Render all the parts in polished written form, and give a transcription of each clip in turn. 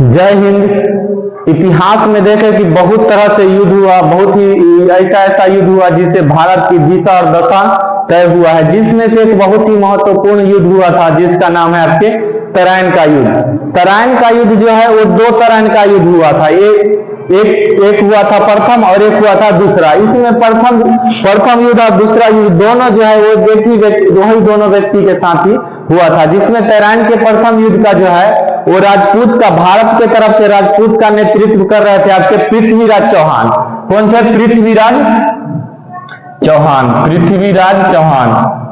जय हिंद। इतिहास में देखें कि बहुत तरह से युद्ध हुआ, बहुत ही ऐसा युद्ध हुआ जिससे भारत की दिशा और दशा तय हुआ है, जिसमें से एक बहुत ही महत्वपूर्ण युद्ध हुआ था जिसका नाम है आपके तराइन का युद्ध। तराइन का युद्ध जो है वो दो तराइन का युद्ध हुआ था, एक हुआ था प्रथम और एक हुआ था दूसरा। इसमें प्रथम युद्ध और दूसरा युद्ध दोनों जो है वो दोनों व्यक्ति के साथ ही हुआ था, जिसमें तराइन के प्रथम युद्ध का जो है वो राजपूत का, भारत के तरफ से राजपूत का नेतृत्व कर रहे थे आपके पृथ्वीराज चौहान। कौन थे? पृथ्वीराज चौहान।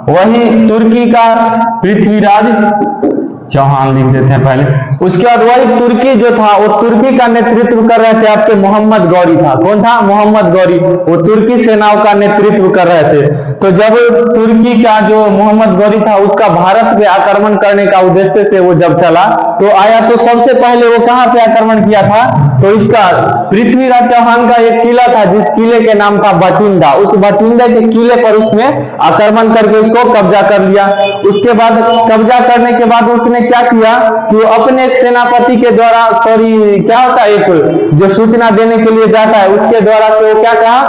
वही तुर्की का पृथ्वीराज चौहान लिख देते हैं पहले। उसके बाद वही तुर्की जो था वो तुर्की का नेतृत्व कर रहे थे आपके मोहम्मद गौरी था। कौन था? मोहम्मद गौरी। वो तुर्की सेनाओं का नेतृत्व कर रहे थे। तो जब तुर्की का जो मोहम्मद गौरी था उसका भारत पे आक्रमण करने का उद्देश्य से वो जब चला तो आया, तो सबसे पहले वो कहां पे आक्रमण किया था? तो इसका पृथ्वीराज चौहान का एक किला था जिस किले के नाम था बठिंडा। उस बठिंडा के किले पर उसने आक्रमण करके उसको कब्जा कर लिया। उसके बाद कब्जा करने के बाद उसने क्या किया कि वो अपने एक सेनापति के द्वारा, क्या होता है, एक जो सूचना देने के लिए जाता है उसके द्वारा से वो क्या कहा,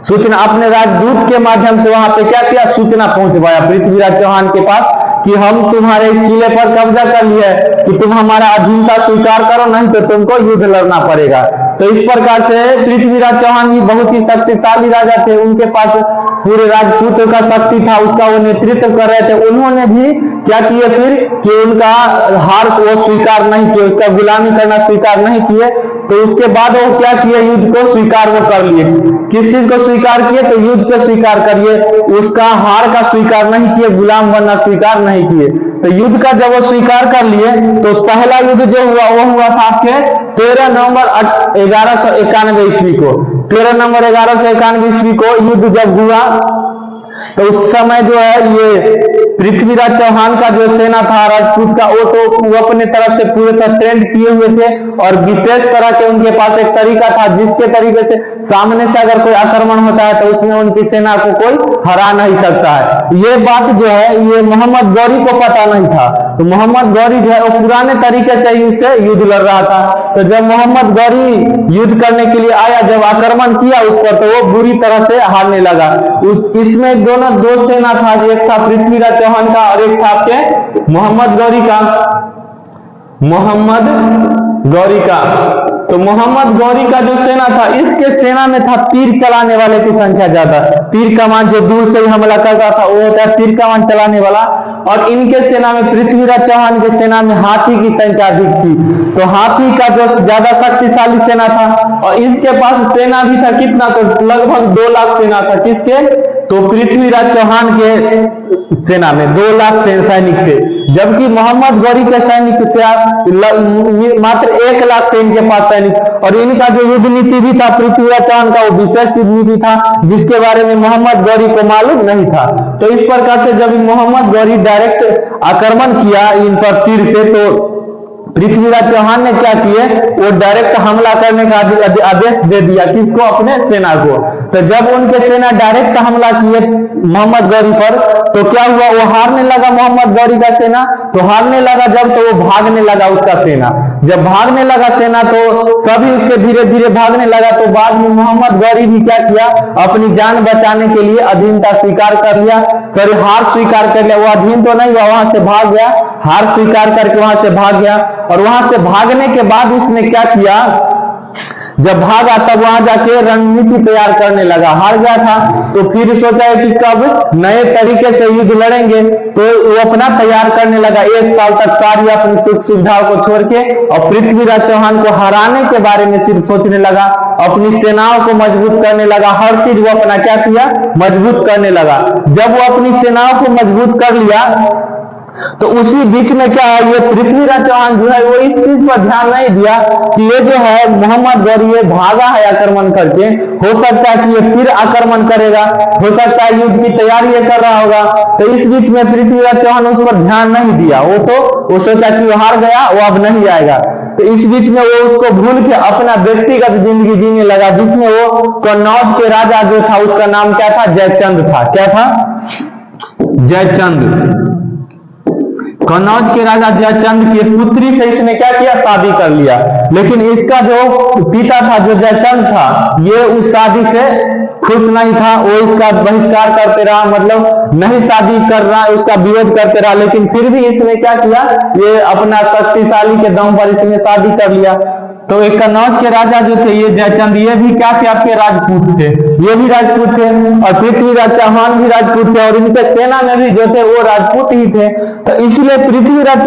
सूचना अपने राजदूत के माध्यम से वहां पे क्या किया, सूचना पहुंचवाया पृथ्वीराज चौहान के पास कि हम तुम्हारे किले पर कब्जा कर लिए कि तुम हमारा अधीनता स्वीकार करो, नहीं तो तुमको युद्ध लड़ना पड़ेगा। तो इस प्रकार से पृथ्वीराज चौहान भी बहुत ही शक्तिशाली राजा थे, उनके पास पूरे राजपूतों का शक्ति था, उसका वो नेतृत्व कर रहे थे। उन्होंने भी क्या किए फिर कि उनका हार वो स्वीकार नहीं किए, उसका गुलामी करना स्वीकार नहीं किए। तो उसके बाद वो क्या किए, युद्ध को स्वीकार वो कर लिए। किस चीज को स्वीकार किए? तो युद्ध को स्वीकार करिए, उसका हार का स्वीकार नहीं किए, गुलाम बनना स्वीकार नहीं किए। तो युद्ध का जब वो स्वीकार कर लिए तो पहला युद्ध जो हुआ वो हुआ था आपके 13 नवंबर 1191 ईस्वी को। 13 नवंबर 1191 ईस्वी को युद्ध जब हुआ तो उस समय जो है ये पृथ्वीराज चौहान का जो सेना था राजपूत का, वो अपने तरफ से पूरे तरह ट्रेंड किए हुए थे और विशेष तरह के उनके पास एक तरीका था जिसके तरीके से सामने से अगर कोई आक्रमण होता है तो उसमें उनकी सेना को कोई हरा नहीं सकता है। ये बात जो है ये मोहम्मद गौरी को पता नहीं था। तो मोहम्मद गौरी जो है वो पुराने तरीके से उससे युद्ध लड़ रहा था। तो जब मोहम्मद गौरी युद्ध करने के लिए आया, जब आक्रमण किया उस पर, तो वो बुरी तरह से हारने लगा। इसमें दो सेना था, एक था पृथ्वीराज चौहान का और एक था आपके मोहम्मद गौरी का। तो मोहम्मद गौरी का जो सेना था, इसके सेना में था तीर चलाने वाले की संख्या ज्यादा। तीर कमान जो दूर से ही हमला करता था वो होता है तीर कमान चलाने वाला। और इनके सेना में, पृथ्वीराज चौहान के सेना में हाथी की संख्या अधिक थी। तो हाथी का जो ज्यादा शक्तिशाली सेना था और इनके पास सेना भी था कितना, तो लगभग 2 लाख सेना था। किसके? तो पृथ्वीराज चौहान के सेना में 2 लाख सैनिक थे, जबकि मोहम्मद गौरी के सैनिक मात्र 1 लाख थे इनके पास सैनिक। और इनका जो युद्ध नीति भी था पृथ्वीराज चौहान का, वो विशेष युद्ध नीति था जिसके बारे में मोहम्मद गौरी को मालूम नहीं था। तो इस प्रकार से जब मोहम्मद गौरी डायरेक्ट आक्रमण किया इन पर तीर से, तो पृथ्वीराज चौहान ने क्या किए, वो डायरेक्ट हमला करने का आदेश दे दिया। किसको? अपने सेना को। तो जब उनके सेना डायरेक्ट हमला किए मोहम्मद गौरी पर, तो क्या हुआ, वो हारने लगा मोहम्मद गौरी का सेना। तो हारने लगा जब, तो वो भागने लगा उसका सेना। जब भागने लगा सेना तो सभी उसके धीरे धीरे भागने लगा। तो बाद में मोहम्मद गौरी भी क्या किया, अपनी जान बचाने के लिए अधीनता स्वीकार कर लिया, हार स्वीकार कर लिया। वो अधीन तो नहीं हुआ, वहां से भाग गया, हार स्वीकार करके वहां से भाग गया। और वहां से भागने के बाद उसने क्या किया, जब भागा तब वहां जाके रणनीति तैयार करने लगा। हार गया था तो फिर सोचा कि कब नए तरीके से युद्ध लड़ेंगे, तो वो अपना तैयार करने लगा। 1 साल तक सारी अपनी सुख सुविधाओं को छोड़ के और पृथ्वीराज चौहान को हराने के बारे में सिर्फ सोचने लगा, अपनी सेनाओं को मजबूत करने लगा। हर चीज वो अपना क्या किया, मजबूत करने लगा। जब वो अपनी सेनाओं को मजबूत कर लिया तो उसी बीच में क्या है, ये पृथ्वीराज चौहान जो है वो इस चीज पर ध्यान नहीं दिया कि ये जो है मोहम्मद गौरी ये भागा है आक्रमण करके, हो सकता है कि ये फिर आक्रमण करेगा, हो सकता है युद्ध की तैयारी ये कर रहा होगा। तो इस बीच में पृथ्वीराज चौहान उस पर ध्यान नहीं दिया। वो सोचा कि वो हार गया, वो अब नहीं आएगा। तो इस बीच में वो उसको भूल के अपना व्यक्तिगत जिंदगी जीने लगा, जिसमें वो कन्नौज के राजा जो था उसका नाम क्या था, जयचंद था। क्या था? जयचंद। कन्नौज के राजा जयचंद की पुत्री से इसने क्या किया, शादी कर लिया। लेकिन इसका जो पिता था, जो जयचंद था, ये उस शादी से खुश नहीं था। वो इसका बहिष्कार करते रहा, मतलब नहीं शादी कर रहा, उसका विरोध करते रहा। लेकिन फिर भी इसने क्या किया, ये अपना शक्तिशाली के दम पर इसने शादी कर लिया। तो एक कन्नौज के राजा जो थे ये जयचंद, ये भी क्या थे, आपके राजपूत थे, ये भी राजपूत थे। और पृथ्वीराज चौहान भी राजपूत थे, और इनके सेना में भी जो थे वो राजपूत ही थे। तो इसलिए पृथ्वीराज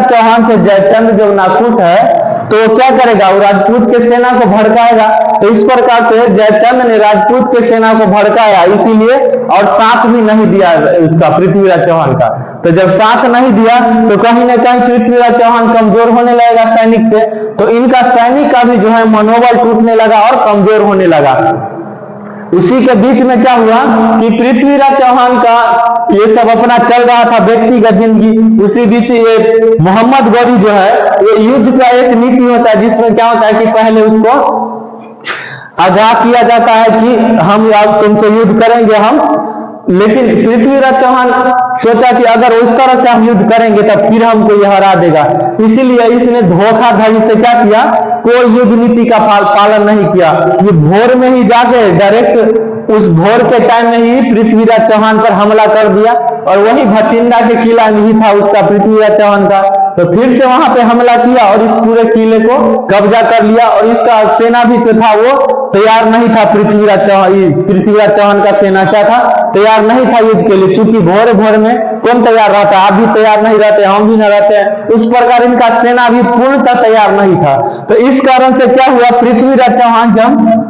चौहान से जयचंद जब नाखुश है तो क्या करेगा, वो राजपूत के सेना को भड़काएगा। तो इस प्रकार से जयचंद ने राजपूत के सेना को भड़काया, इसीलिए, और साथ भी नहीं दिया उसका, पृथ्वीराज चौहान का। तो जब साथ नहीं दिया तो कहीं ना कहीं पृथ्वीराज चौहान कमजोर होने लगेगा सैनिक से। तो इनका सैनिक का भी जो है मनोबल टूटने लगा और कमजोर होने लगा। उसी के बीच में क्या हुआ कि पृथ्वीराज चौहान का ये सब अपना चल रहा था व्यक्तिगत जिंदगी। उसी बीच ये मोहम्मद गौरी जो है, ये युद्ध का एक नीति होता है जिसमें क्या होता है कि पहले उसको आगाह किया जाता है कि हम अब तुमसे युद्ध करेंगे हम। लेकिन पृथ्वीराज चौहान सोचा कि अगर उस तरह से हम युद्ध करेंगे तब फिर हमको ये हरा देगा। इसीलिए इसने धोखाधड़ी से क्या किया, कोई युद्ध नीति का पालन नहीं किया। ये भोर में ही जाके डायरेक्ट उस भोर के टाइम में ही पृथ्वीराज चौहान पर हमला कर दिया। और वही भटिंडा के किला नहीं था उसका, पृथ्वीराज चौहान का। तो फिर से वहां पे हमला किया और इस पूरे किले को कब्जा कर लिया। और इसका सेना भी जो था वो तैयार नहीं था। पृथ्वीराज चौहान का सेना क्या था, तैयार नहीं था युद्ध के लिए। चूंकि भोर भोर में कौन तैयार रहता, आप भी तैयार नहीं रहते, हम भी न रहते हैं। उस प्रकार इनका सेना भी पूर्णतः तैयार नहीं था। तो इस कारण से क्या हुआ, पृथ्वीराज चौहान जब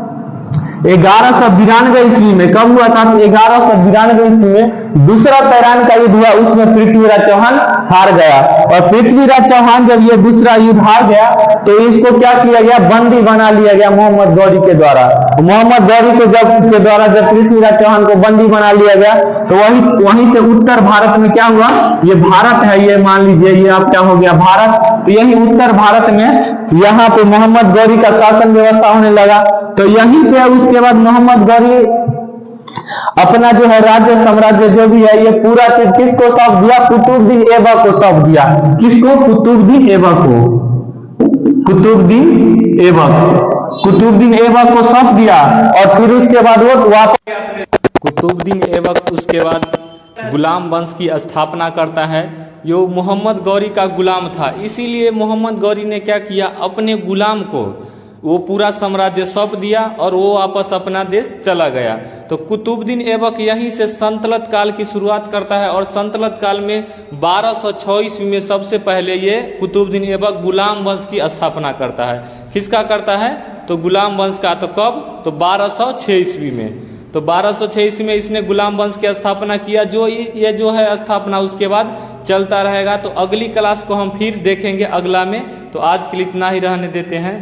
1192 ईस्वी में, कब हुआ था, 1192 ईस्वी में दूसरा पैरान का युद्ध हुआ, उसमें पृथ्वीराज चौहान हार गया। और पृथ्वीराज चौहान जब ये दूसरा युद्ध हार गया तो इसको क्या किया गया, बंदी बना लिया गया मोहम्मद गौरी के द्वारा। मोहम्मद गौरी के द्वारा जब पृथ्वीराज चौहान को बंदी बना लिया गया तो वहीं से उत्तर भारत में क्या हुआ, ये भारत है, ये मान लीजिए ये अब क्या हो गया भारत। तो यही उत्तर भारत में यहाँ पे मोहम्मद गौरी का शासन व्यवस्था होने लगा। तो यहीं पे उसके बाद मोहम्मद गौरी अपना जो है राज्य साम्राज्य जो भी है ये पूरा चीज किसको सौंप दिया, कुतुबुद्दीन ऐबक को सौंप दिया। किसको, कुतुबुद्दीन ऐबक को, कुतुबुद्दीन ऐबक को सौंप दिया। और फिर उसके बाद वो वापस कुतुबुद्दीन ऐबक उसके बाद गुलाम वंश की स्थापना करता है। जो मोहम्मद गौरी का गुलाम था, इसीलिए मोहम्मद गौरी ने क्या किया, अपने गुलाम को वो पूरा साम्राज्य सौंप दिया और वो वापस अपना देश चला गया। तो कुतुबुद्दीन ऐबक यहीं से संतलत काल की शुरुआत करता है। और संतलत काल में 1206 ईस्वी में सबसे पहले ये कुतुबुद्दीन ऐबक गुलाम वंश की स्थापना करता है। किसका करता है, तो गुलाम वंश का। तो कब, तो 1206 ईस्वी में। तो 1206 ईस्वी में इसने गुलाम वंश की स्थापना किया। जो ये जो है स्थापना उसके बाद चलता रहेगा। तो अगली क्लास को हम फिर देखेंगे अगला में। तो आज के लिए इतना ही रहने देते हैं।